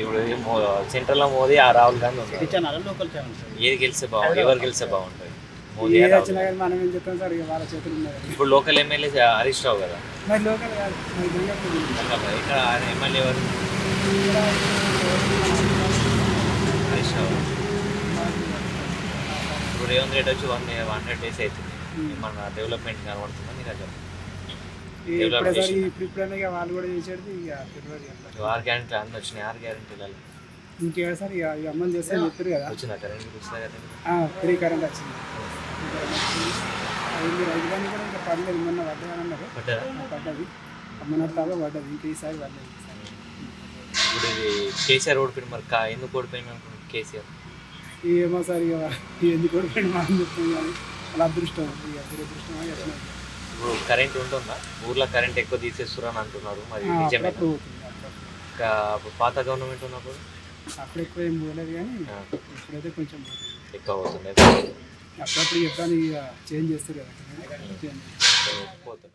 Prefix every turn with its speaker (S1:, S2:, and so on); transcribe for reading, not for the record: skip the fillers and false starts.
S1: ఇప్పుడు సెంట్రల్ లో మోదీ ఆ రాహుల్ గాంధీ ఉన్నారు.
S2: లోకల్ ఛానల్
S1: ఏది గెలిస్తే బాగుంటుంది, ఎవరు గెలిస్తే బాగుంటుంది? మోదీ
S2: ఏది
S1: రాహుల్
S2: వచ్చినా కానీ మనం ఏం చెప్తాం సార్, ఇక వాళ్ళ చేతులు ఉన్నది.
S1: ఇప్పుడు లోకల్ ఎమ్మెల్యే హరీష్ రావు కదా,
S2: మరి లోకల్ కాదు, మరి గంగాపూర్
S1: ఇక్కడ ఆయన ఎమ్మెల్యే ఎవరు? హరీష్ రావు. ఇప్పుడు రేవంత్ రెడ్డి వచ్చి 100 days అవుతుంది. మన డెవలప్మెంట్ కనబడుతుందా మీకు అక్కడ?
S2: ఇప్పుడే సార్, ఇప్పుడైనా ఇక వాళ్ళు కూడా చేసేది ఇక తెలియదు కదా.
S1: 6 గ్యారెంటీ అన్నీ వచ్చినాయి. 6 గ్యారెంటీలలో
S2: ఇంకేడా సార్, ఇక అమ్మని చేస్తే చెప్పారు కదా,
S1: వచ్చిందా కరెంట్ వచ్చిందా కదా?
S2: ఫ్రీ కరెంట్ వచ్చింది. రైతులని కూడా ఇంకా పడలేదు, మొన్న పడ్డదని అన్నారు.
S1: పడ్డదా?
S2: పడ్డది, అమ్మనాడు తాగా పడ్డది, ఇంకా ఈసారి పడలేదు.
S1: ఇప్పుడు ఇది కేసీఆర్ ఓడిపోయింది, మరి ఎందుకు ఓడిపోయింది అనుకుంటున్నాను కేసీఆర్?
S2: ఏమో సార్, ఇక ఎందుకు ఓడిపోయింది మనం చెప్తాం కానీ వాళ్ళ అదృష్టం, ఇక దురదృష్టం అని చెప్తున్నాం.
S1: ఇప్పుడు కరెంట్ ఉంటుందా ఊర్లో? కరెంట్ ఎక్కువ తీసేస్తున్నారు అంటున్నారు, మరి నిజమే?
S2: అప్పుడు అవుతుంది, అప్పుడు
S1: పాత గవర్నమెంట్ ఉన్నప్పుడు
S2: అప్పుడు ఎక్కువ ఏం పోలేదు కానీ ఇప్పుడైతే కొంచెం పోతుంది.
S1: ఎక్కువ అవుతుంది.
S2: అప్పుడప్పుడు చెప్పాను, ఇక చేంజ్ చేస్తారు కదా, చేంజ్
S1: పోతుంది.